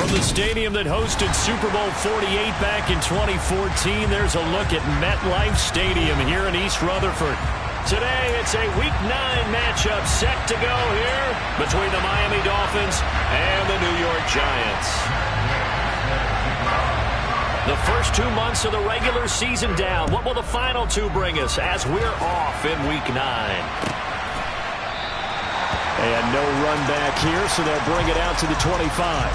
From the stadium that hosted Super Bowl 48 back in 2014, there's a look at MetLife Stadium here in East Rutherford. Today, it's a Week 9 matchup set to go here between the Miami Dolphins and the New York Giants. The first 2 months of the regular season down. What will the final 2 bring us as we're off in Week 9? And no run back here, so they'll bring it out to the 25.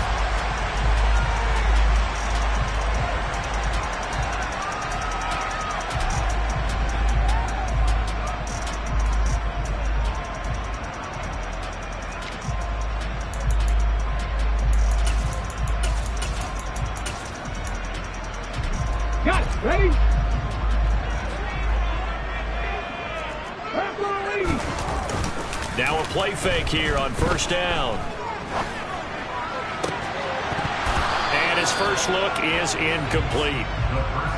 Ready? Now a play fake here on first down. And his first look is incomplete.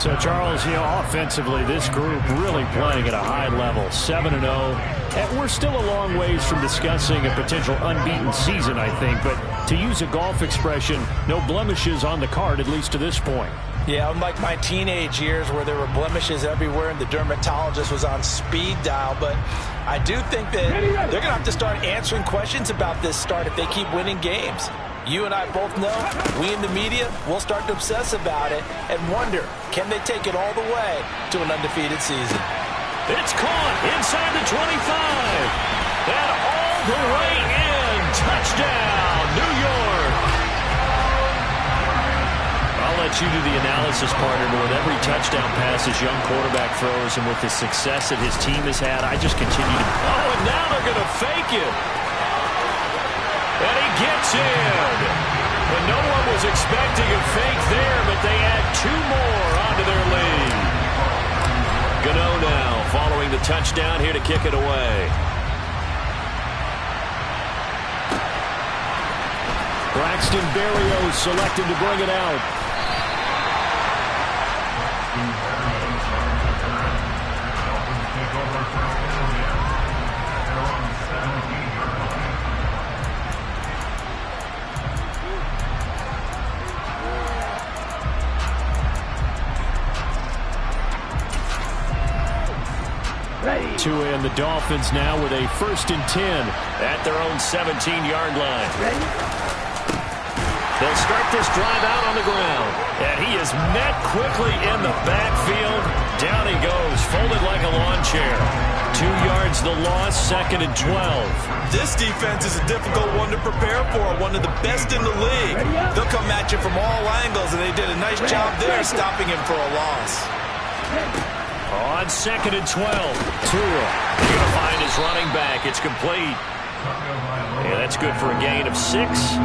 So, Charles, offensively, this group really playing at a high level, 7-0. And we're still a long ways from discussing a potential unbeaten season, I think. But to use a golf expression, no blemishes on the card, at least to this point. Yeah, unlike my teenage years where there were blemishes everywhere and the dermatologist was on speed dial. But I do think that they're going to have to start answering questions about this start if they keep winning games. You and I both know, we in the media, will start to obsess about it and wonder, can they take it all the way to an undefeated season? It's caught inside the 25. And all the way in. Touchdown, New York. I'll let you do the analysis, partner, but with every touchdown pass this young quarterback throws and with the success that his team has had, I just continue to... Oh, and now they're going to fake it. And he gets in. And no one was expecting a fake there, but they add 2 more onto their lead. Gano now following the touchdown here to kick it away. Braxton Berrios selected to bring it out. Tua and the Dolphins now with a 1st and 10 at their own 17-yard line. They'll start this drive out on the ground. And he is met quickly in the backfield. Down he goes, folded like a lawn chair. 2 yards the loss, 2nd and 12. This defense is a difficult one to prepare for, one of the best in the league. They'll come at you from all angles, and they did a nice job there stopping him for a loss. On 2nd and 12, Tua. He's going to find his running back. It's complete. Yeah, that's good for a gain of 6.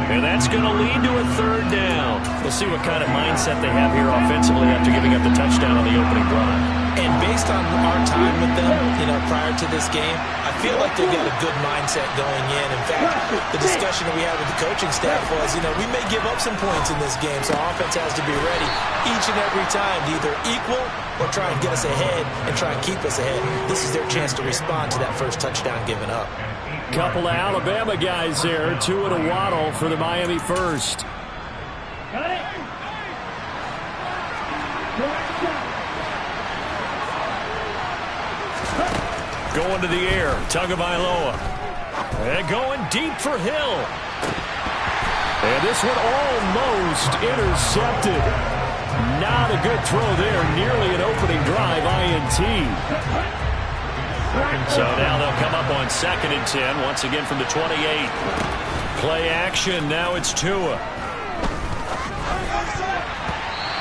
And that's going to lead to a 3rd down. We'll see what kind of mindset they have here offensively after giving up the touchdown on the opening drive. And based on our time with them, prior to this game, I feel like they've got a good mindset going in. In fact, the discussion that we had with the coaching staff was, we may give up some points in this game, so offense has to be ready each and every time to either equal or try and get us ahead and try and keep us ahead. This is their chance to respond to that first touchdown given up. Couple of Alabama guys there, Tua to Waddle for the Miami first. Got it. Going to the air, Tagovailoa. And going deep for Hill. And this one almost intercepted. Not a good throw there, nearly an opening drive, INT. So now they'll come up on 2nd and 10, once again from the 28. Play action, now it's Tua.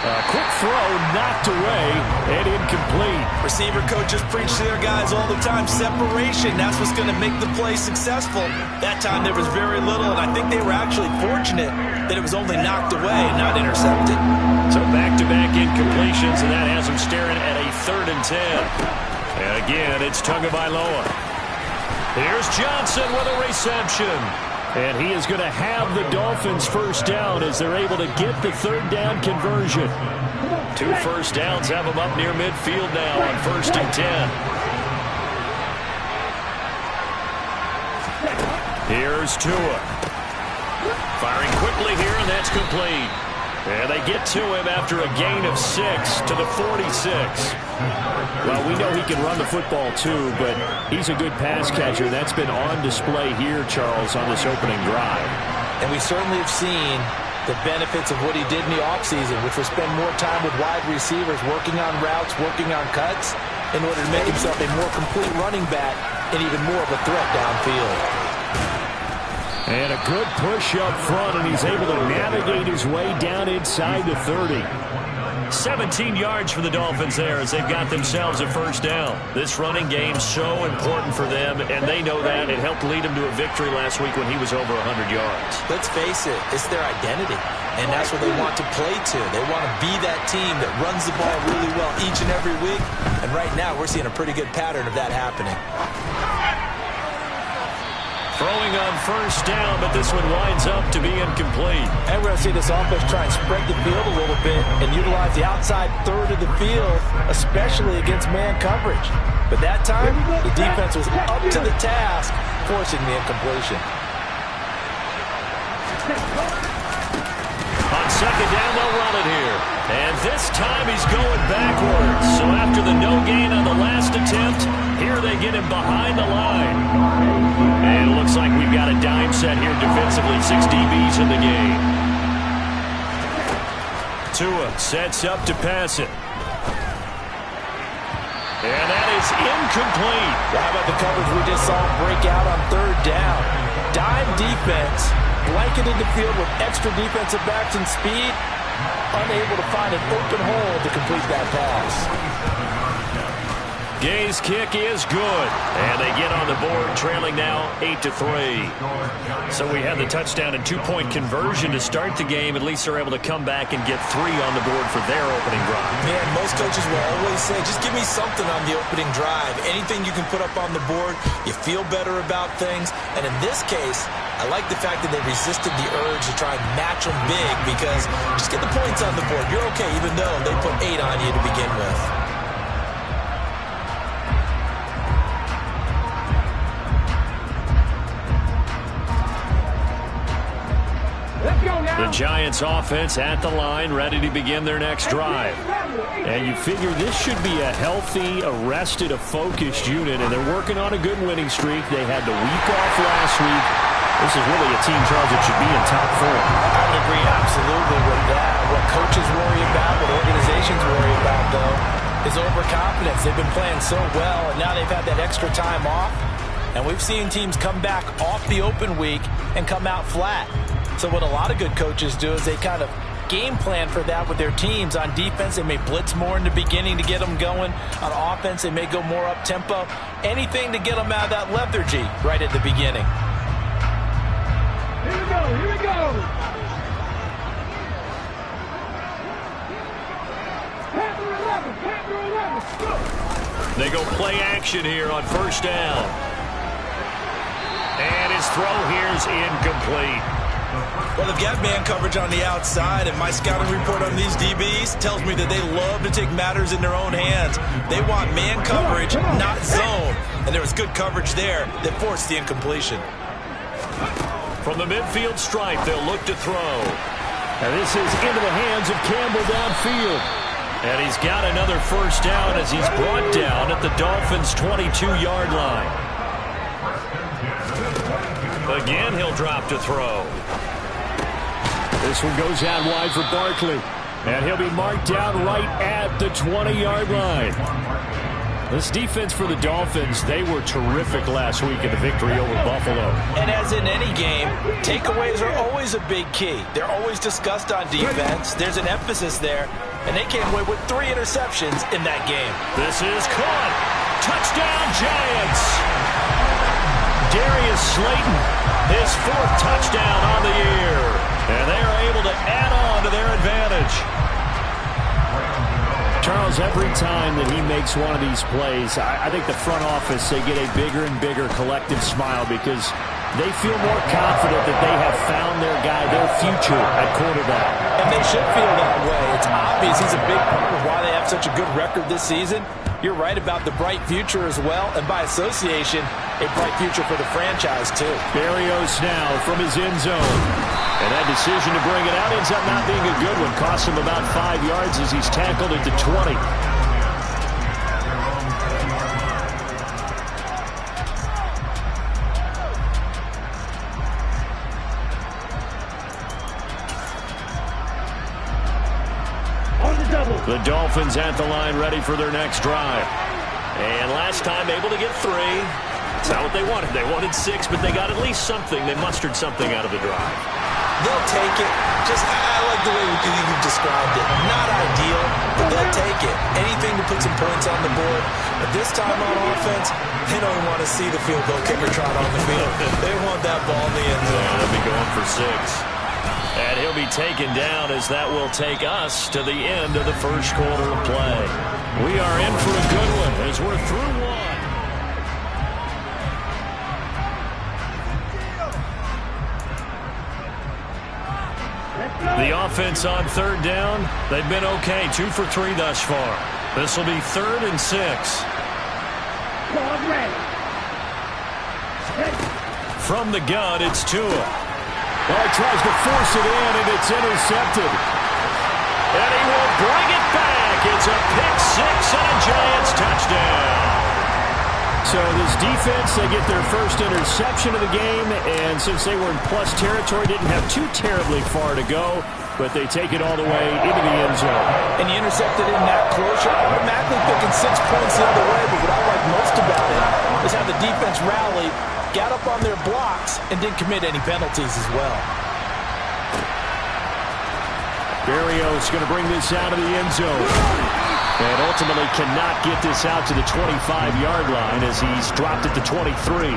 A quick throw, knocked away, and incomplete. Receiver coaches preach to their guys all the time, separation. That's what's going to make the play successful. That time there was very little, and I think they were actually fortunate that it was only knocked away, not intercepted. So back-to-back incompletions, and that has them staring at a 3rd and 10. And again, it's Tagovailoa. Here's Johnson with a reception. And he is going to have the Dolphins first down as they're able to get the 3rd down conversion. 2 first downs have them up near midfield now on 1st and 10. Here's Tua. Firing quickly here, and that's complete. And they get to him after a gain of 6 to the 46. Well, we know he can run the football too, but he's a good pass catcher. That's been on display here, Charles, on this opening drive. And we certainly have seen the benefits of what he did in the offseason, which was spend more time with wide receivers, working on routes, working on cuts, in order to make himself a more complete running back and even more of a threat downfield. And a good push up front, and he's able to navigate his way down inside the 30. 17 yards for the Dolphins there as they've got themselves a first down. This running game's so important for them, and they know that. It helped lead them to a victory last week when he was over 100 yards. Let's face it, it's their identity, and that's what they want to play to. They want to be that team that runs the ball really well each and every week, and right now we're seeing a pretty good pattern of that happening. Throwing on first down, but this one winds up to be incomplete. And we're going to see this offense try and spread the field a little bit and utilize the outside third of the field, especially against man coverage. But that time, the defense was up to the task, forcing the incompletion. On second down, they'll run it here. And this time he's going backwards. So after the no gain on the last attempt, here they get him behind the line. And it looks like we've got a dime set here defensively. 6 DBs in the game. Tua sets up to pass it. And that is incomplete. How about the coverage we just saw break out on third down? Dime defense, blanketed the field with extra defensive backs and speed, unable to find an open hole to complete that pass. Gay's kick is good, and they get on the board, trailing now 8-3. So we have the touchdown and 2-point conversion to start the game. At least they're able to come back and get 3 on the board for their opening drive. Man, most coaches will always say, just give me something on the opening drive. Anything you can put up on the board, you feel better about things. And in this case, I like the fact that they resisted the urge to try and match them big, because just get the points on the board. You're okay, even though they put 8 on you to begin with. The Giants offense at the line, ready to begin their next drive. And you figure this should be a healthy, arrested, a focused unit, and they're working on a good winning streak. They had the week off last week. This is really a team, Charles, that should be in top form. I would agree absolutely with that. What coaches worry about, what organizations worry about, though, is overconfidence. They've been playing so well, and now they've had that extra time off. And we've seen teams come back off the open week and come out flat. So what a lot of good coaches do is they kind of game plan for that with their teams. On defense, they may blitz more in the beginning to get them going. On offense, they may go more up-tempo. Anything to get them out of that lethargy right at the beginning. Here we go, here we go. Panther 11, go. They go play action here on first down. And his throw here is incomplete. Well, they've got man coverage on the outside, and my scouting report on these DBs tells me that they love to take matters in their own hands. They want man coverage, not zone. And there was good coverage there that forced the incompletion. From the midfield stripe, they'll look to throw. And this is into the hands of Campbell downfield. And he's got another first down as he's brought down at the Dolphins' 22-yard line. Again, he'll drop to throw. This one goes out wide for Barkley. And he'll be marked down right at the 20-yard line. This defense for the Dolphins, they were terrific last week in the victory over Buffalo. And as in any game, takeaways are always a big key. They're always discussed on defense. There's an emphasis there. And they came away with 3 interceptions in that game. This is caught. Touchdown, Giants. Darius Slayton, his 4th touchdown on the year. And they are able to add on to their advantage. Charles, every time that he makes one of these plays, I think the front office, they get a bigger and bigger collective smile because they feel more confident that they have found their guy, their future at quarterback. And they should feel that way. It's obvious he's a big part of why they have such a good record this season. You're right about the bright future as well, and by association, a bright future for the franchise too. Berrios now from his end zone. And that decision to bring it out ends up not being a good one. Costs him about 5 yards as he's tackled at the 20. The Dolphins at the line, ready for their next drive. And last time able to get 3. That's not what they wanted. They wanted 6, but they got at least something. They mustered something out of the drive. They'll take it. I like the way you've described it. Not ideal, but they'll take it. Anything to put some points on the board. But this time on offense, they don't want to see the field goal kicker trot on the field. They want that ball in the end zone. Yeah, they'll be going for 6. And he'll be taken down as that will take us to the end of the first quarter of play. We are in for a good one as we're through one. The offense on third down, they've been okay. 2 for 3 thus far. This will be 3rd and 6. From the gun, it's Tua. Well, he tries to force it in, and it's intercepted. And he will bring it back. It's a pick 6 and a Giants touchdown. So this defense, they get their first interception of the game, and since they were in plus territory, didn't have too terribly far to go, but they take it all the way into the end zone. And you intercepted in that close. You're automatically picking 6 points the other way, but what I like most about it is how the defense rallied, got up on their blocks, and didn't commit any penalties as well. Berrios going to bring this out of the end zone. And ultimately cannot get this out to the 25-yard line as he's dropped at the 23.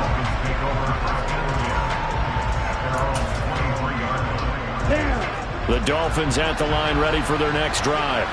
The Dolphins at the line ready for their next drive.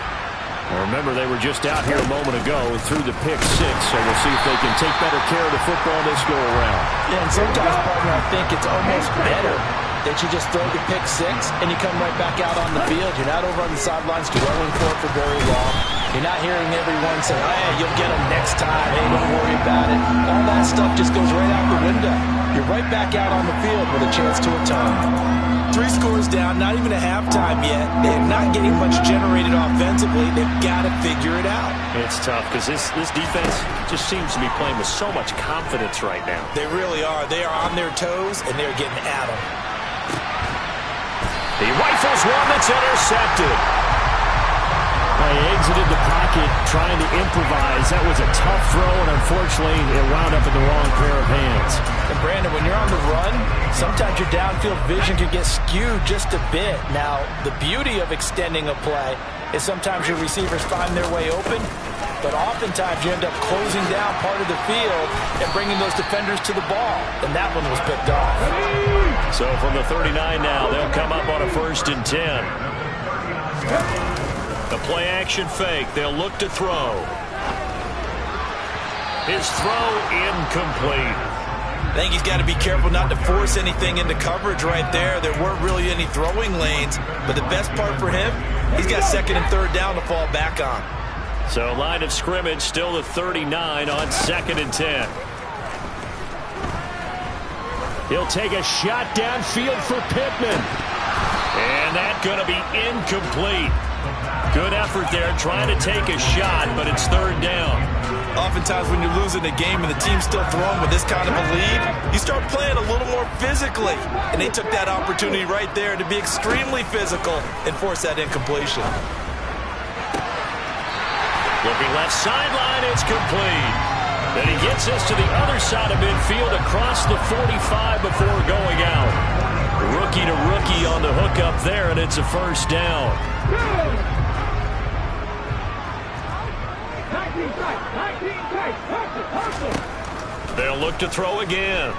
Now remember, they were just out here a moment ago through the pick 6, so we'll see if they can take better care of the football this go-around. Yeah, and sometimes, partner, I think it's almost better that you just throw the pick 6 and you come right back out on the field. You're not over on the sidelines dwelling for it for very long. You're not hearing everyone say, hey, you'll get them next time. Hey, don't worry about it. All that stuff just goes right out the window. You're right back out on the field with a chance to atone. 3 scores down, not even a halftime yet. They're not getting much generated offensively. They've got to figure it out. It's tough because this defense just seems to be playing with so much confidence right now. They really are. They are on their toes, and they're getting at them. He rifles one that's intercepted. He exited the pocket trying to improvise. That was a tough throw, and unfortunately, it wound up in the wrong pair of hands. And Brandon, when you're on the run, sometimes your downfield vision can get skewed just a bit. Now, the beauty of extending a play is sometimes your receivers find their way open, but oftentimes you end up closing down part of the field and bringing those defenders to the ball, and that one was picked off. So from the 39 now, they'll come up on a 1st and 10. The play action fake. They'll look to throw. His throw incomplete. I think he's got to be careful not to force anything into coverage right there. There weren't really any throwing lanes, but the best part for him, he's got 2nd and 3rd down to fall back on. So line of scrimmage still the 39 on 2nd and 10. He'll take a shot downfield for Pittman. And that's going to be incomplete. Good effort there trying to take a shot, but it's 3rd down. Oftentimes when you're losing a game and the team's still throwing with this kind of a lead, you start playing a little more physically. And they took that opportunity right there to be extremely physical and force that incompletion. Looking left sideline, it's complete. Then he gets us to the other side of midfield across the 45 before going out. Rookie to rookie on the hookup there, and it's a 1st down. They'll look to throw again.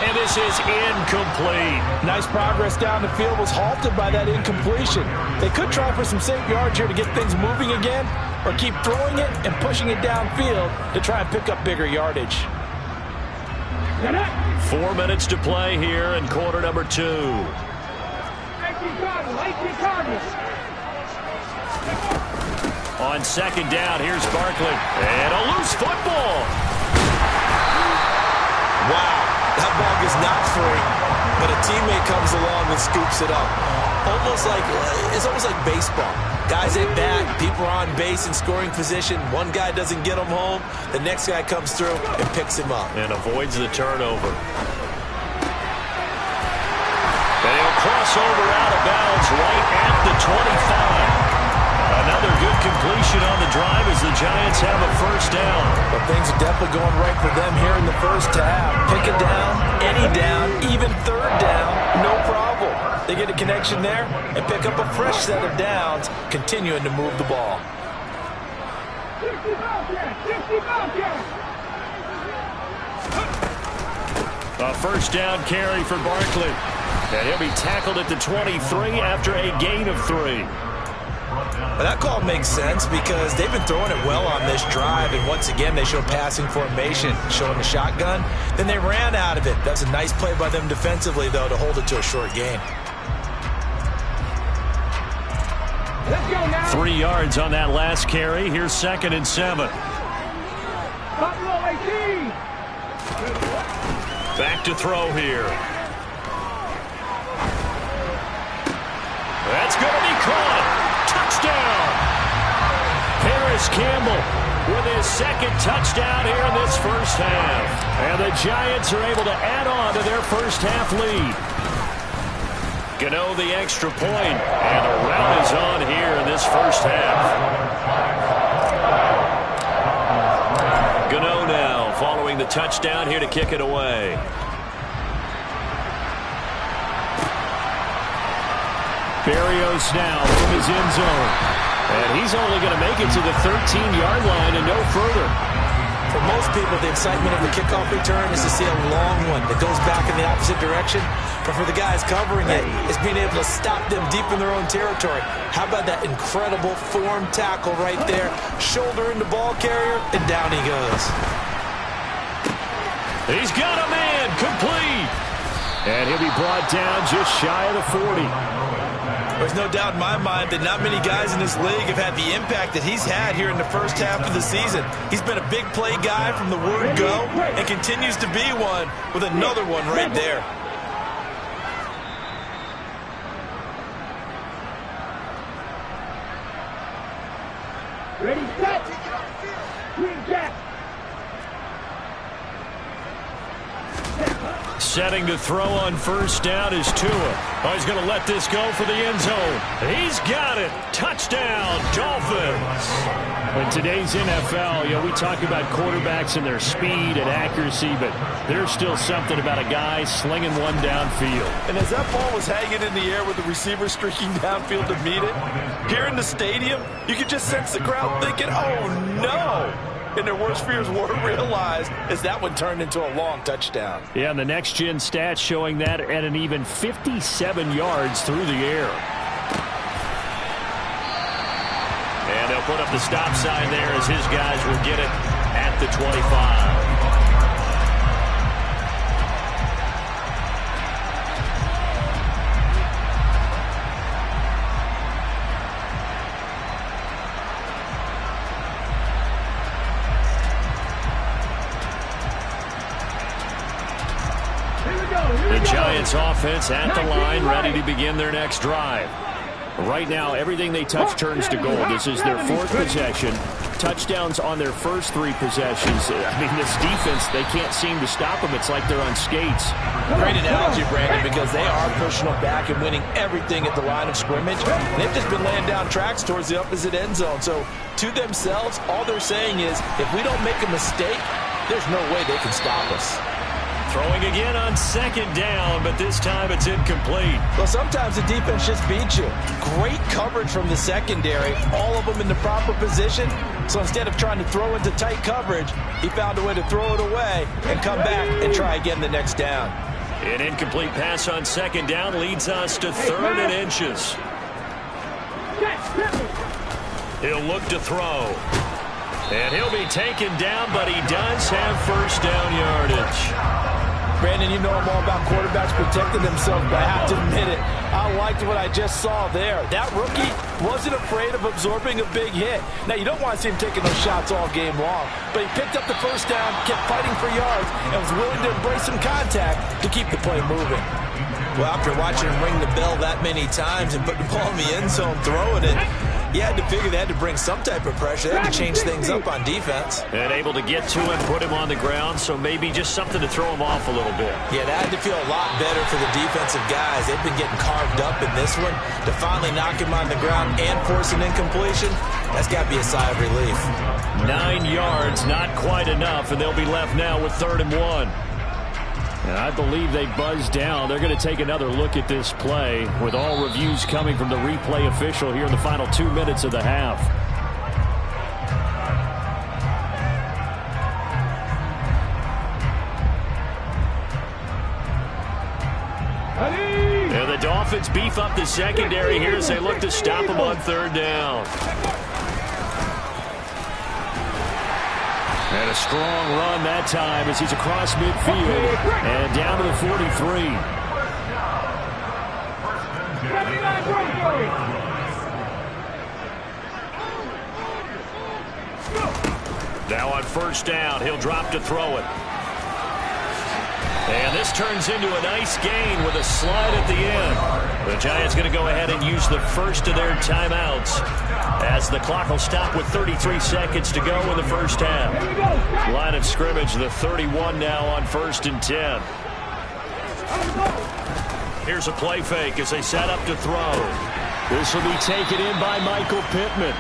And this is incomplete. Nice progress down the field was halted by that incompletion. They could try for some safe yards here to get things moving again, or keep throwing it and pushing it downfield to try and pick up bigger yardage. 4 minutes to play here in quarter number 2. On 2nd down, here's Barkley. And a loose football. Wow. That ball is not free, but a teammate comes along and scoops it up. It's almost like baseball. Guys at bat, people are on base in scoring position. One guy doesn't get him home. The next guy comes through and picks him up. And avoids the turnover. And he'll cross over out of bounds right at the 25. Another good completion on the drive as the Giants have a first down. But things are definitely going right for them here in the first half. Pick it down, any down, even third down, no problem. They get a connection there and pick up a fresh set of downs, continuing to move the ball. A first down carry for Barkley. And he'll be tackled at the 23 after a gain of 3. Well, that call makes sense because they've been throwing it well on this drive, and once again they show passing formation, showing the shotgun. Then they ran out of it. That's a nice play by them defensively, though, to hold it to a short gain. 3 yards on that last carry. Here's 2nd and 7. Back to throw here. That's going to be caught. Touchdown. Paris Campbell with his 2nd touchdown here in this first half. And the Giants are able to add on to their first half lead. Gano the extra point, and the rout is on here in this first half. Gano now following the touchdown here to kick it away. Barrios now from his end zone. And he's only going to make it to the 13-yard line and no further. For most people, the excitement of the kickoff return is to see a long one that goes back in the opposite direction. But for the guys covering it, it's being able to stop them deep in their own territory. How about that incredible form tackle right there? Shoulder in the ball carrier, and down he goes. He's got a man, complete. And he'll be brought down just shy of the 40. There's no doubt in my mind that not many guys in this league have had the impact that he's had here in the first half of the season. He's been a big play guy from the word go and continues to be one with another one right there. Ready, set. Green jack. Setting to throw on first down is Tua. Oh, he's going to let this go for the end zone. He's got it. Touchdown, Dolphins. In today's NFL, we talk about quarterbacks and their speed and accuracy, but there's still something about a guy slinging one downfield. And as that ball was hanging in the air with the receiver streaking downfield to meet it, here in the stadium, you could just sense the crowd thinking, oh, no. And their worst fears were realized as that one turned into a long touchdown. Yeah, and the next-gen stats showing that at an even 57 yards through the air. And they'll put up the stop sign there as his guys will get it at the 25. The Giants offense at the line, ready to begin their next drive. Right now, everything they touch turns to gold. This is their 4th possession. Touchdowns on their first 3 possessions. I mean, this defense, they can't seem to stop them. It's like they're on skates. Great analogy, Brandon, because they are pushing them back and winning everything at the line of scrimmage. And they've just been laying down tracks towards the opposite end zone. So, to themselves, all they're saying is, if we don't make a mistake, there's no way they can stop us. Throwing again on 2nd down, but this time it's incomplete. Well, sometimes the defense just beats you. Great coverage from the secondary, all of them in the proper position. So instead of trying to throw into tight coverage, he found a way to throw it away and come back and try again the next down. An incomplete pass on 2nd down leads us to 3rd and inches. He'll look to throw. And he'll be taken down, but he does have first down yardage. Brandon, you know I'm all about quarterbacks protecting themselves, but I have to admit it, I liked what I just saw there. That rookie wasn't afraid of absorbing a big hit. Now, you don't want to see him taking those shots all game long, but he picked up the first down, kept fighting for yards, and was willing to embrace some contact to keep the play moving. Well, after watching him ring the bell that many times and put the ball in the end zone, throwing it, you had to figure they had to bring some type of pressure. They had to change things up on defense. And able to get to him, put him on the ground, so maybe just something to throw him off a little bit. Yeah, that had to feel a lot better for the defensive guys. They've been getting carved up in this one. To finally knock him on the ground and force an incompletion, that's got to be a sigh of relief. 9 yards, not quite enough, and they'll be left now with 3rd and 1. And I believe they buzzed down. They're going to take another look at this play with all reviews coming from the replay official here in the final 2 minutes of the half. And the Dolphins beef up the secondary here as they look to stop him on 3rd down. And a strong run that time as he's across midfield and down to the 43. Now on 1st down, he'll drop to throw it. And this turns into a nice gain with a slide at the end. The Giants going to go ahead and use the first of their timeouts as the clock will stop with 33 seconds to go in the first half. Line of scrimmage, the 31 now on 1st and 10. Here's a play fake as they set up to throw. This will be taken in by Michael Pittman.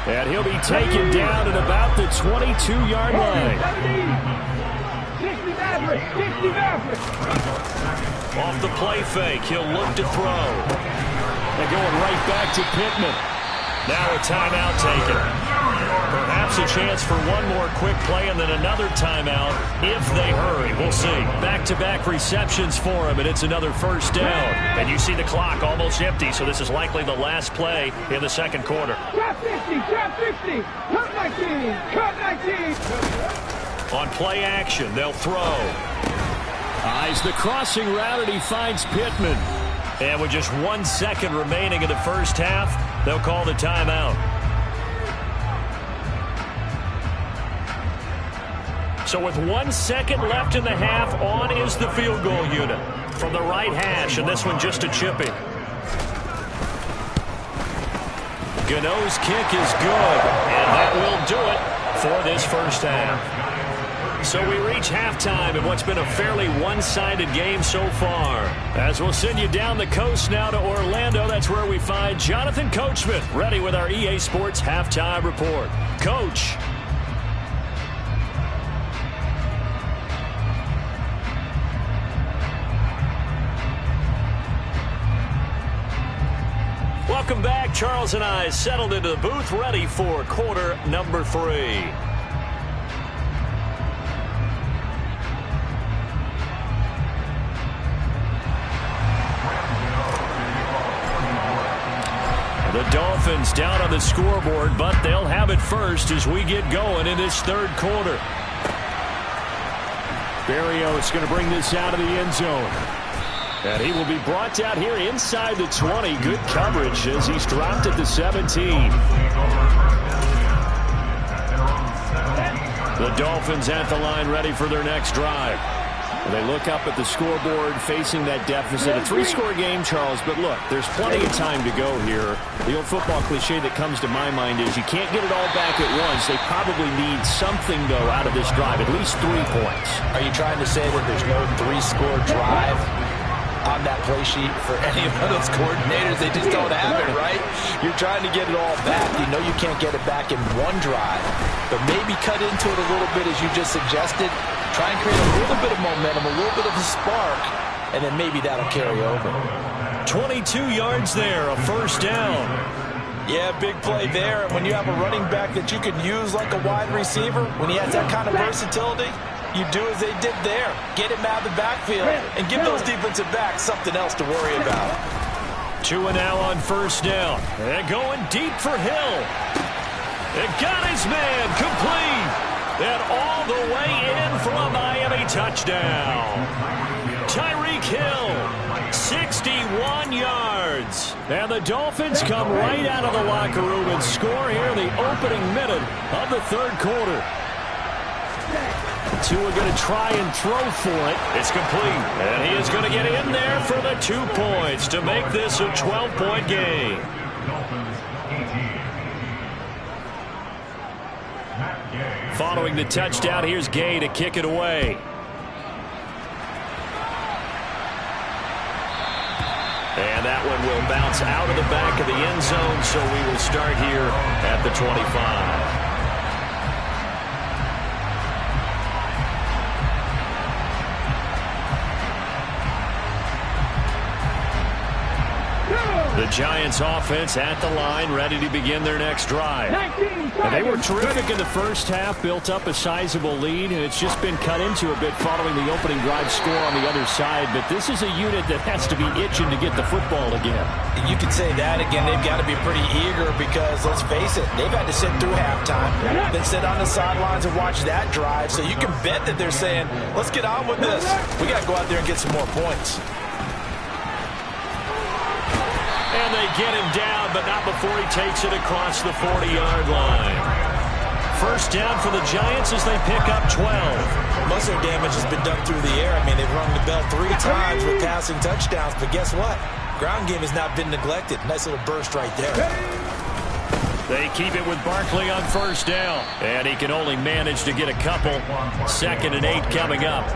And he'll be taken down at about the 22-yard line. Off the play fake, he'll look to throw. They're going right back to Pittman. Now a timeout taken. Perhaps a chance for one more quick play and then another timeout if they hurry. We'll see. Back-to-back receptions for him, and it's another 1st down. And you see the clock almost empty, so this is likely the last play in the 2nd quarter. Drop 50, drop 50, cut 19, cut 19. On play action, they'll throw. Eyes the crossing route, and he finds Pittman. And with just 1 second remaining in the first half, they'll call the timeout. So with 1 second left in the half, on is the field goal unit from the right hash, and this one just a chippy. Gano's kick is good, and that will do it for this first half. So we reach halftime in what's been a fairly one-sided game so far. As we'll send you down the coast now to Orlando, that's where we find Jonathan Coachman, ready with our EA Sports Halftime Report. Coach. Welcome back. Charles and I settled into the booth, ready for quarter number 3. The Dolphins down on the scoreboard, but they'll have it first as we get going in this 3rd quarter. Berrios going to bring this out of the end zone. And he will be brought down here inside the 20. Good coverage as he's dropped at the 17. The Dolphins at the line ready for their next drive. And they look up at the scoreboard facing that deficit. A 3-score game, Charles, but look, there's plenty of time to go here. The old football cliche that comes to my mind is you can't get it all back at once. They probably need something, though, out of this drive, at least 3 points. Are you trying to say that there's no 3-score drive on that play sheet for any of those coordinators? They just don't have it, right? You're trying to get it all back. You know you can't get it back in one drive, but maybe cut into it a little bit as you just suggested. Try and create a little bit of momentum, a little bit of a spark, and then maybe that'll carry over. 22 yards there, a 1st down. Yeah, big play there. And when you have a running back that you can use like a wide receiver, when he has that kind of versatility, you do as they did there. Get him out of the backfield and give those defensive backs something else to worry about. 2 and now on 1st down. And going deep for Hill. And got his man complete. And all the way in for a Miami touchdown. kill. 61 yards. And the Dolphins come right out of the locker room and score here in the opening minute of the third quarter. Tua going to try and throw for it. It's complete. And he is going to get in there for the 2 points to make this a 12-point game. Following the touchdown, here's Gay to kick it away. And that one will bounce out of the back of the end zone, so we will start here at the 25. The Giants offense at the line, ready to begin their next drive. And they were terrific in the first half, built up a sizable lead, and it's just been cut into a bit following the opening drive score on the other side. But this is a unit that has to be itching to get the football again. You could say that again. They've got to be pretty eager because, let's face it, they've had to sit through halftime, then sit on the sidelines and watch that drive. So you can bet that they're saying, let's get on with this. We got to go out there and get some more points. And they get him down, but not before he takes it across the 40-yard line. First down for the Giants as they pick up 12. Most of their damage has been done through the air. I mean, they've rung the bell 3 times with passing touchdowns, but guess what? Ground game has not been neglected. Nice little burst right there. They keep it with Barkley on first down, and he can only manage to get a couple. 2nd and 8 coming up.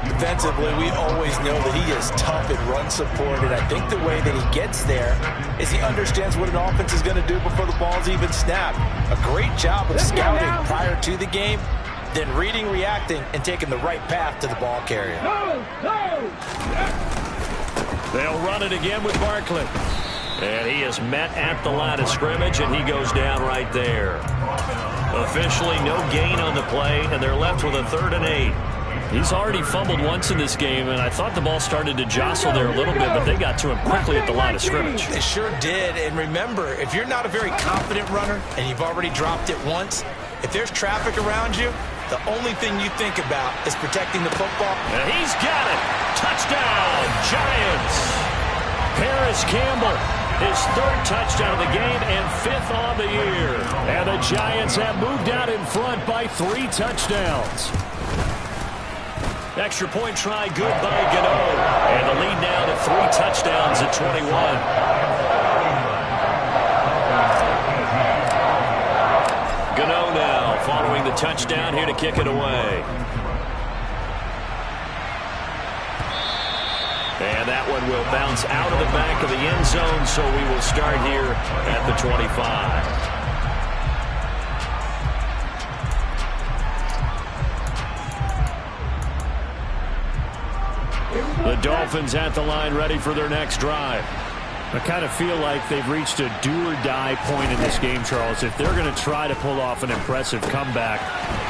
Defensively, we always know that he is tough in run support, and I think the way that he gets there is he understands what an offense is going to do before the ball's even snapped. A great job of scouting prior to the game, then reading, reacting, and taking the right path to the ball carrier. They'll run it again with Barkley. And he is met at the line of scrimmage, and he goes down right there. Officially no gain on the play, and they're left with a 3rd and 8. He's already fumbled once in this game, and I thought the ball started to jostle there a little bit, but they got to him quickly at the line of scrimmage. They sure did, and remember, if you're not a very confident runner and you've already dropped it once, if there's traffic around you, the only thing you think about is protecting the football. And he's got it. Touchdown, Giants. Paris Campbell, his 3rd touchdown of the game and 5th on the year. And the Giants have moved out in front by 3 touchdowns. Extra point try, good by Gano. And the lead now to 3 touchdowns at 21. Gano now following the touchdown here to kick it away. And that one will bounce out of the back of the end zone, so we will start here at the 25. The Dolphins at the line ready for their next drive. I kind of feel like they've reached a do-or-die point in this game, Charles. If they're going to try to pull off an impressive comeback,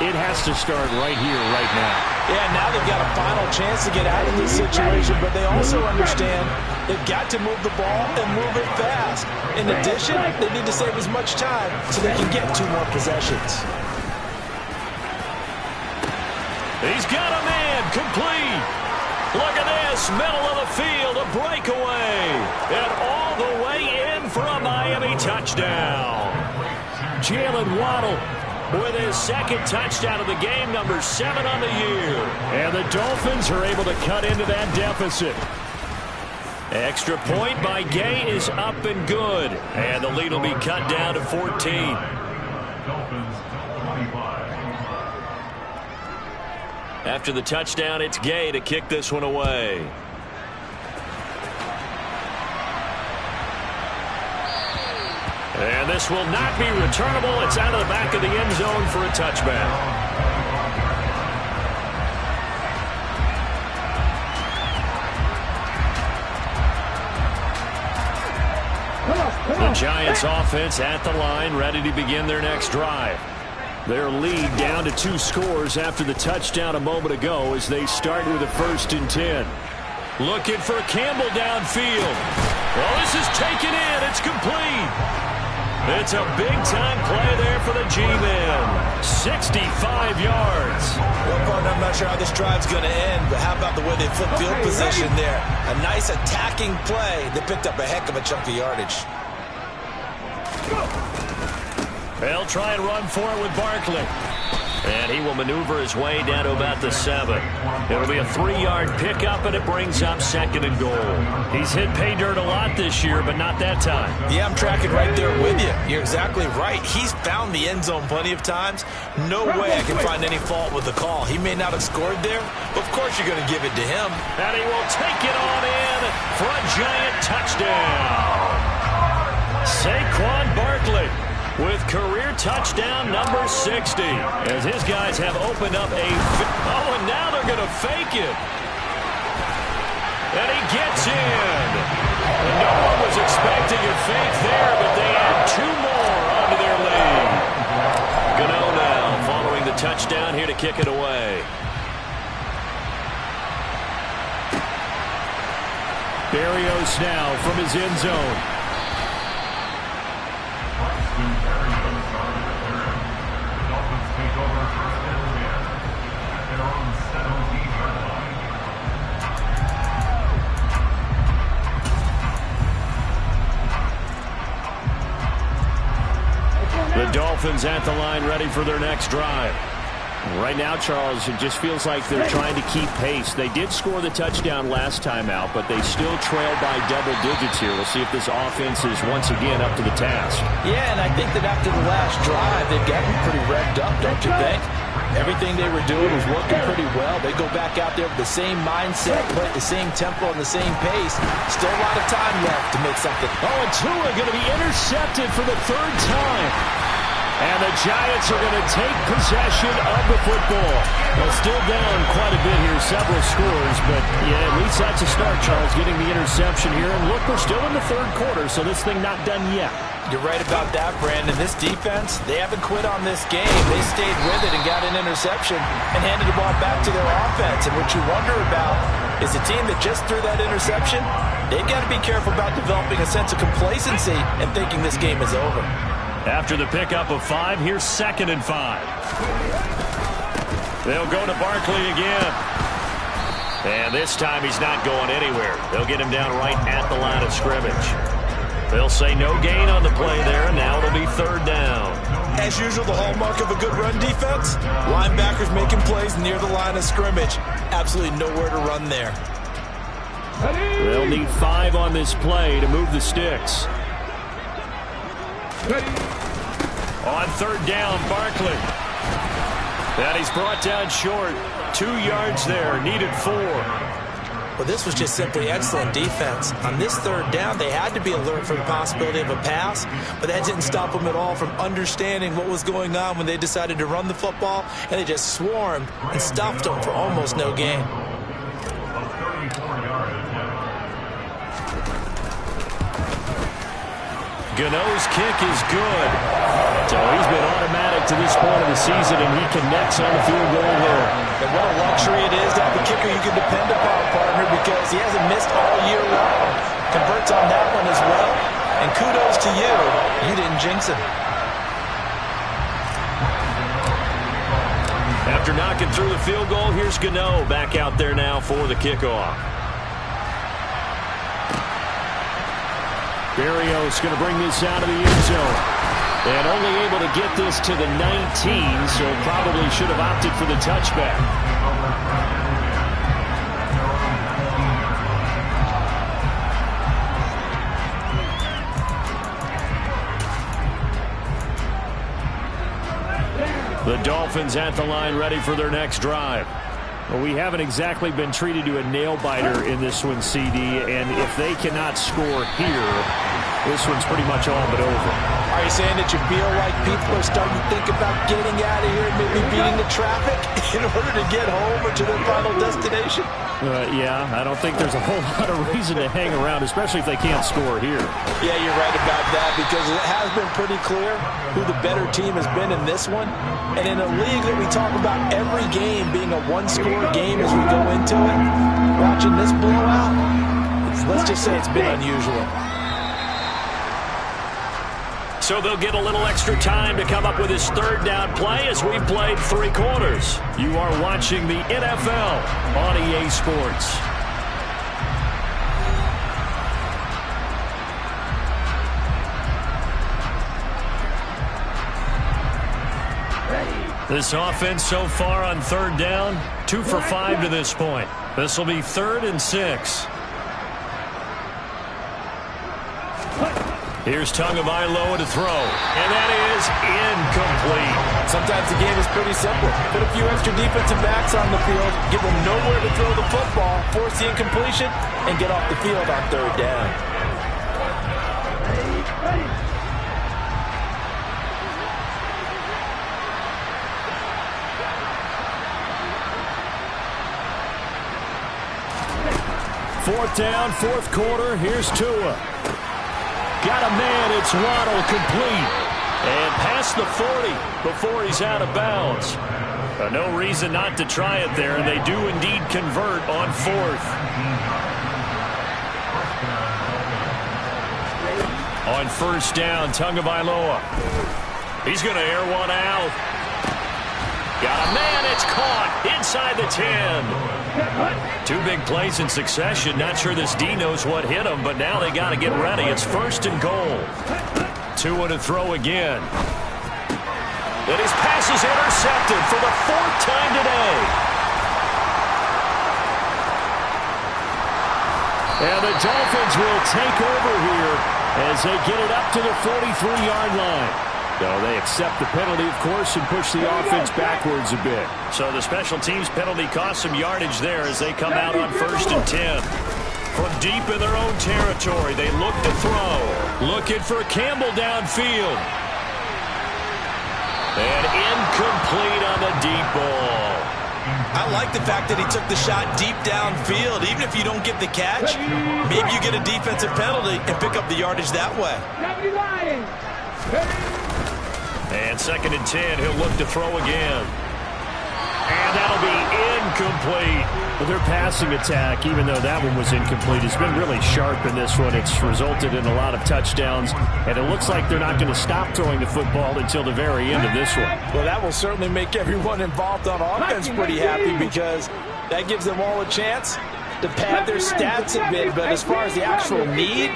it has to start right here, right now. Yeah, now they've got a final chance to get out of this situation, but they also understand they've got to move the ball and move it fast. In addition, they need to save as much time so they can get 2 more possessions. He's got a man, complete. Look at this, middle of the field, a breakaway. And all the way in for a Miami touchdown. Jalen Waddle with his 2nd touchdown of the game, number 7 on the year. And the Dolphins are able to cut into that deficit. Extra point by Gay is up and good. And the lead will be cut down to 14. After the touchdown, it's Gay to kick this one away. And this will not be returnable. It's out of the back of the end zone for a touchback. The Giants offense at the line, ready to begin their next drive. Their lead down to 2 scores after the touchdown a moment ago as they start with a 1st and 10. Looking for Campbell downfield. Well, this is taken in. It's complete. It's a big-time play there for the G-Men. 65 yards. Well, partner, I'm not sure how this drive's going to end, but how about the way they flip field position there? A nice attacking play. They picked up a heck of a chunk of yardage. They'll try and run for it with Barkley. And he will maneuver his way down to about the 7. It'll be a 3-yard pickup, and it brings up 2nd and goal. He's hit pay dirt a lot this year, but not that time. Yeah, I'm tracking right there with you. You're exactly right. He's found the end zone plenty of times. No way I can find any fault with the call. He may not have scored there, but of course you're going to give it to him. And he will take it on in for a giant touchdown. Saquon Barkley with career touchdown number 60. As his guys have opened up a... Oh, and now they're going to fake it. And he gets in. And no one was expecting a fake there, but they add 2 more onto their lead. Gano now following the touchdown here to kick it away. Berrios now from his end zone. The Dolphins at the line ready for their next drive. Right now, Charles, it just feels like they're trying to keep pace. They did score the touchdown last time out, but they still trail by double digits here. We'll see if this offense is once again up to the task. Yeah, and I think that after the last drive, they've gotten pretty revved up, don't you think? Everything they were doing was working pretty well. They go back out there with the same mindset, play at the same tempo and the same pace. Still a lot of time left to make something. Oh, and Tua going to be intercepted for the 3rd time. And the Giants are going to take possession of the football. Well, still down quite a bit here, several scores, but yeah, at least that's a start, Charles, getting the interception here. And look, we're still in the 3rd quarter, so this thing not done yet. You're right about that, Brandon. This defense, they haven't quit on this game. They stayed with it and got an interception and handed the ball back to their offense. And what you wonder about is the team that just threw that interception, they've got to be careful about developing a sense of complacency and thinking this game is over. After the pickup of 5, here's 2nd and 5. They'll go to Barkley again. And this time he's not going anywhere. They'll get him down right at the line of scrimmage. They'll say no gain on the play there, and now it'll be 3rd down. As usual, the hallmark of a good run defense, linebackers making plays near the line of scrimmage. Absolutely nowhere to run there. They'll need 5 on this play to move the sticks. On 3rd down, Barkley. And he's brought down short. 2 yards there, needed 4. Well, this was just simply excellent defense. On this 3rd down, they had to be alert for the possibility of a pass, but that didn't stop them at all from understanding what was going on when they decided to run the football, and they just swarmed and stuffed them for almost no gain. Gano's kick is good. So he's been automatic to this point of the season, and he connects on the field goal there. And what a luxury it is to have a kicker you can depend upon, partner, because he hasn't missed all year long. Converts on that one as well. And kudos to you. You didn't jinx him. After knocking through the field goal, here's Gano back out there now for the kickoff. Berrios going to bring this out of the end zone. And only able to get this to the 19, so probably should have opted for the touchback. The Dolphins at the line ready for their next drive. Well, we haven't exactly been treated to a nail-biter in this one, CD, and if they cannot score here, this one's pretty much all but over. Are you saying that you feel like people are starting to think about getting out of here and maybe beating the traffic in order to get home or to their final destination? Yeah, I don't think there's a whole lot of reason to hang around, especially if they can't score here. Yeah, you're right about that, because it has been pretty clear who the better team has been in this one. And in a league that we talk about every game being a one-score game as we go into it, watching this blowout, let's just say it's been unusual. So they'll get a little extra time to come up with his third down play as we've played 3 quarters. You are watching the NFL on EA Sports. This offense so far on third down, 2 for 5 to this point. This will be 3rd and 6. Here's Tagovailoa to throw, and that is incomplete. Sometimes the game is pretty simple. Put a few extra defensive backs on the field, give them nowhere to throw the football, force the incompletion, and get off the field on third down. Fourth down, 4th quarter. Here's Tua. Got a man. It's Waddle, complete. And past the 40 before he's out of bounds. No reason not to try it there, and they do indeed convert on 4th. On 1st down, Tagovailoa. He's going to air one out. Got a man. It's caught inside the 10. 2 big plays in succession. Not sure this D knows what hit him, but now they got to get ready. It's 1st and goal. Tua to throw again. And his pass is intercepted for the 4th time today. And the Dolphins will take over here as they get it up to the 43-yard line. So they accept the penalty, of course, and push the offense backwards a bit. So the special teams penalty cost some yardage there as they come out on 1st and 10. From deep in their own territory, they look to throw. Looking for Campbell downfield. And incomplete on the deep ball. I like the fact that he took the shot deep downfield. Even if you don't get the catch, maybe you get a defensive penalty and pick up the yardage that way. And 2nd and 10, he'll look to throw again. And that'll be incomplete. Well, their passing attack, even though that one was incomplete, has been really sharp in this one. It's resulted in a lot of touchdowns, and it looks like they're not going to stop throwing the football until the very end of this one. Well, that will certainly make everyone involved on offense pretty happy because that gives them all a chance to pad their stats a bit. But as far as the actual need,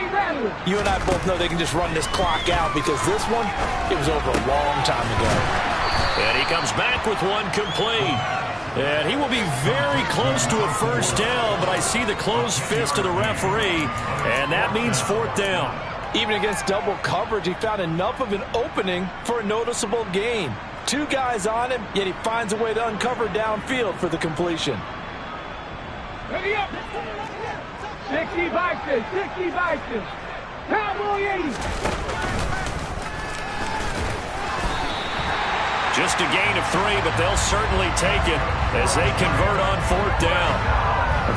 you and I both know they can just run this clock out because this one, it was over a long time ago. And he comes back with one complete. And he will be very close to a 1st down, but I see the closed fist of the referee, and that means 4th down. Even against double coverage, he found enough of an opening for a noticeable gain. 2 guys on him, yet he finds a way to uncover downfield for the completion. Ready up. 60 boxes, 60 boxes. Cowboy 80. Just a gain of 3, but they'll certainly take it as they convert on 4th down.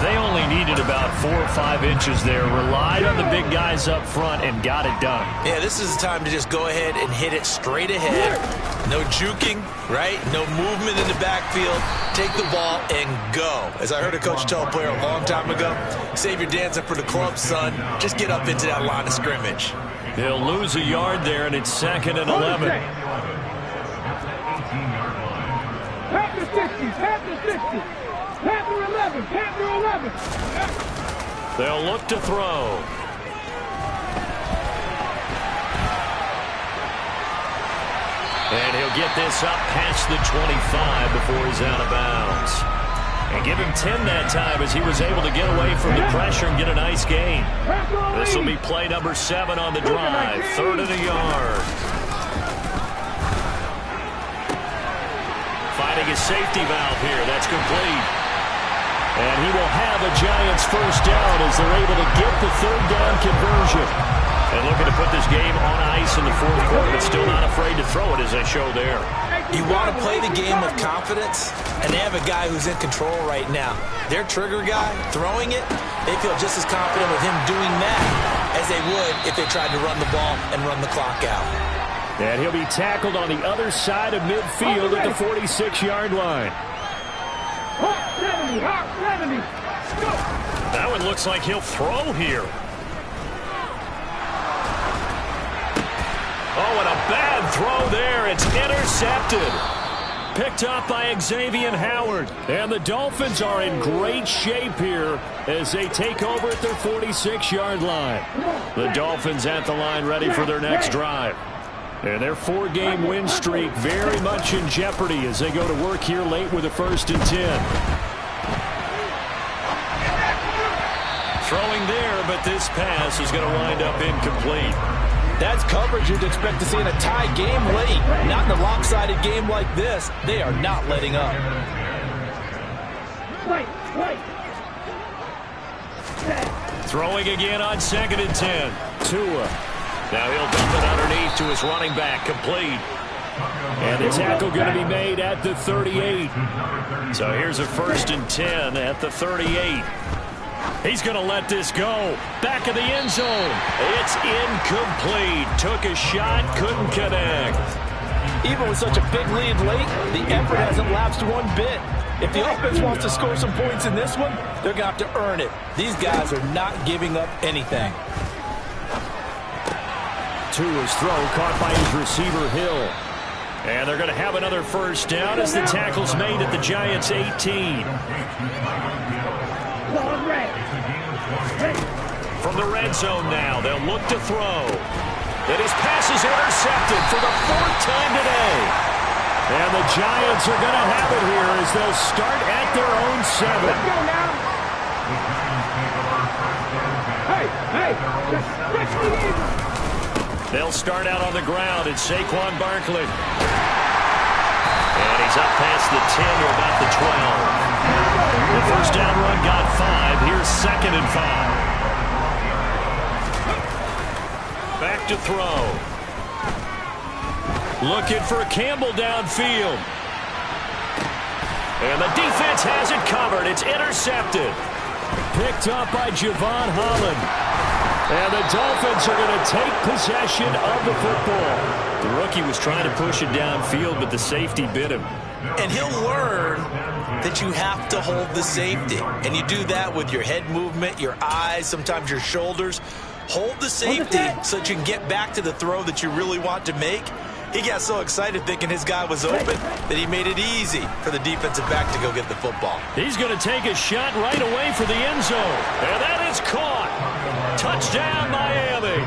They only needed about 4 or 5 inches there, relied on the big guys up front, and got it done. Yeah, this is the time to just go ahead and hit it straight ahead. No juking, right? No movement in the backfield. Take the ball and go. As I heard a coach tell a player a long time ago, save your dancing for the club, son. Just get up into that line of scrimmage. He'll lose a yard there, and it's 2nd and 11. Panther 60, Panther 60, Panther 11, Panther 11. They'll look to throw. And he'll get this up past the 25 before he's out of bounds. And give him 10 that time as he was able to get away from the pressure and get a nice gain. This will be play number 7 on the drive, 3rd and a yard. Finding his safety valve here. That's complete. And he will have a Giants 1st down as they're able to get the 3rd down conversion. And looking to put this game on ice in the 4th quarter, but still not afraid to throw it as they show there. You want to play the game with confidence, and they have a guy who's in control right now. Their trigger guy, throwing it, they feel just as confident with him doing that as they would if they tried to run the ball and run the clock out. And he'll be tackled on the other side of midfield at the 46-yard line. Hawk 70, Hawk 70. Go. That one looks like he'll throw here. Oh, and a throw there. It's intercepted. Picked up by Xavier Howard. And the Dolphins are in great shape here as they take over at their 46-yard line. The Dolphins at the line ready for their next drive. And their 4-game win streak very much in jeopardy as they go to work here late with a 1st and 10. Throwing there, but this pass is going to wind up incomplete. That's coverage you'd expect to see in a tie game late. Not in a lopsided game like this. They are not letting up. Throwing again on 2nd and 10. Tua. Now he'll dump it underneath to his running back. Complete. And the tackle going to be made at the 38. So here's a 1st and 10 at the 38. He's going to let this go. Back of the end zone. It's incomplete. Took a shot, couldn't connect. Even with such a big lead late, the effort hasn't lapsed one bit. If the offense wants to score some points in this one, they're going to have to earn it. These guys are not giving up anything. Tua's throw caught by his receiver, Hill. And they're going to have another 1st down as the tackle's made at the Giants' 18. From the red zone now, they'll look to throw. And his pass is intercepted for the 4th time today. And the Giants are going to have it here as they'll start at their own 7. Let's go now. Hey, just me in. They'll start out on the ground. It's Saquon Barkley. And he's up past the 10 to about the 12. The 1st down run got 5. Here's 2nd and 5. Back to throw. Looking for Campbell downfield. And the defense has it covered. It's intercepted. Picked up by Javon Holland. And the Dolphins are going to take possession of the football. The rookie was trying to push it downfield, but the safety bit him. And he'll learn that you have to hold the safety. And you do that with your head movement, your eyes, sometimes your shoulders. Hold the safety so that you can get back to the throw that you really want to make. He got so excited thinking his guy was open that he made it easy for the defensive back to go get the football. He's going to take a shot right away for the end zone. And that is caught. Touchdown, Miami.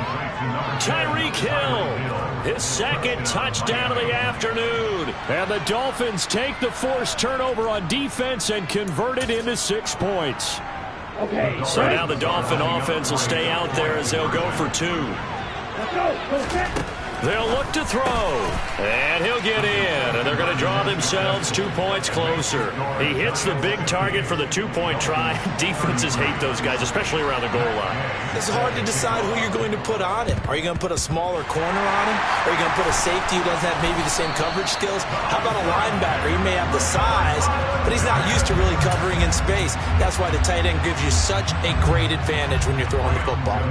Tyreek Hill, his 2nd touchdown of the afternoon. And the Dolphins take the forced turnover on defense and convert it into 6 points. Okay. So now the Dolphin offense will stay out there as they'll go for 2. Let's go. They'll look to throw, and he'll get in, and they're going to draw themselves 2 points closer. He hits the big target for the 2-point try. Defenses hate those guys, especially around the goal line. It's hard to decide who you're going to put on him. Are you going to put a smaller corner on him? Are you going to put a safety who doesn't have maybe the same coverage skills? How about a linebacker? He may have the size, but he's not used to really covering in space. That's why the tight end gives you such a great advantage when you're throwing the football.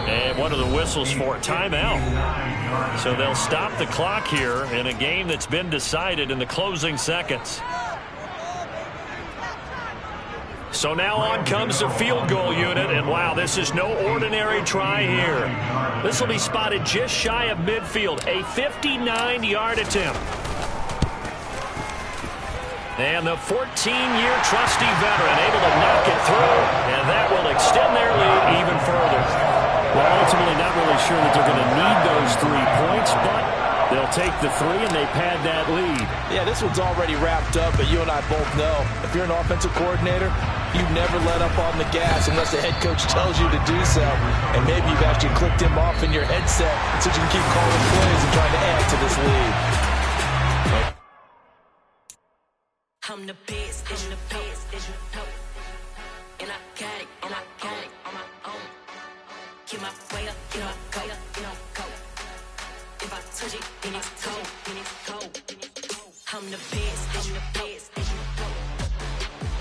And one of the whistles for timeout. So they'll stop the clock here in a game that's been decided in the closing seconds. So now on comes the field goal unit, and wow, this is no ordinary try here. This will be spotted just shy of midfield, a 59-yard attempt. And the 14-year trusty veteran able to knock it through, and that will extend their lead even further. Well, ultimately not really sure that they're going to need those 3 points, but they'll take the 3 and they pad that lead. Yeah, this one's already wrapped up, but you and I both know if you're an offensive coordinator, you never let up on the gas unless the head coach tells you to do so. And maybe you've actually clicked him off in your headset so you can keep calling plays and trying to add to this lead. I'm the best, and the best, as you know. And I got it, on my own. Get my way up, you know I go. If I touch it, then it's cold. I'm the best, and the best, as you know.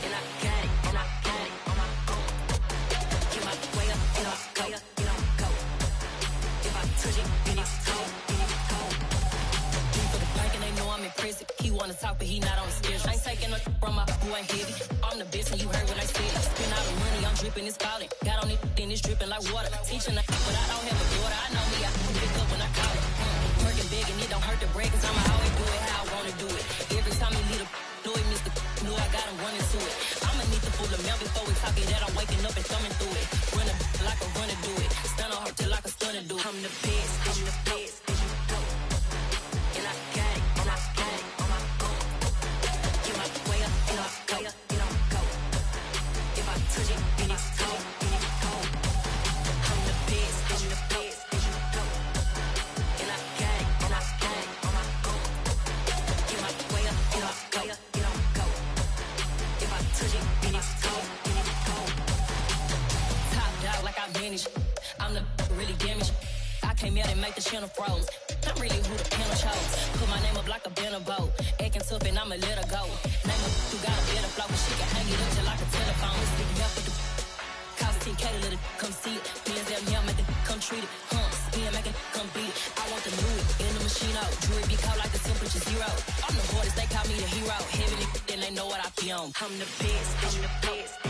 And I got it, on my own. Get my way up, you know I go. If I touch it, then it's cold. For the park and they know I'm impressive. He wanna talk, but he not on the schedule. I ain't taking no from my boy heavy. I'm the best, and you heard what I said. Spend all the money, I'm dripping, it's falling. Got on it, then it's dripping like water. Teaching the but I don't have a daughter. I know me, I can pick up when I call her. begging, it don't hurt to brag, cause I'ma always do it how I wanna do it. Every time he lead a know it, Mr. Know I got him running to it. I'ma need the full amount before we talk it that I'm waking up and thumbing through it. Run a like a runner do it. Stun on her till like a stunner do it. I'm the best, as you know. And I got it, and I got it on my own. Get my way up, and I go, it don't go. If I touch it, then it's cold, then it's cold. I'm the best, as you know. And I got it, and I got it on my own. Get my way up, and I go, it don't go. If I touch it, then it's cold, then it's cold. Top dog like I vanished. I'm the really damaged. I came out and make the channel froze. I'm really who the panel chose. Put my name up like a banner boat. Acting tough and I'ma let her go. Name her who got a better flow, but she can hang it up just like a telephone. Stick up with the cost 10K to let it come see it. Bands that me, make it come treat it. Spin, make it come beat it. I want the new in the machine out. Jewelry be cold like the temperature 0. I'm the hardest, they call me the hero. Heavy, then they know what I be on. I'm the best, I'm the best.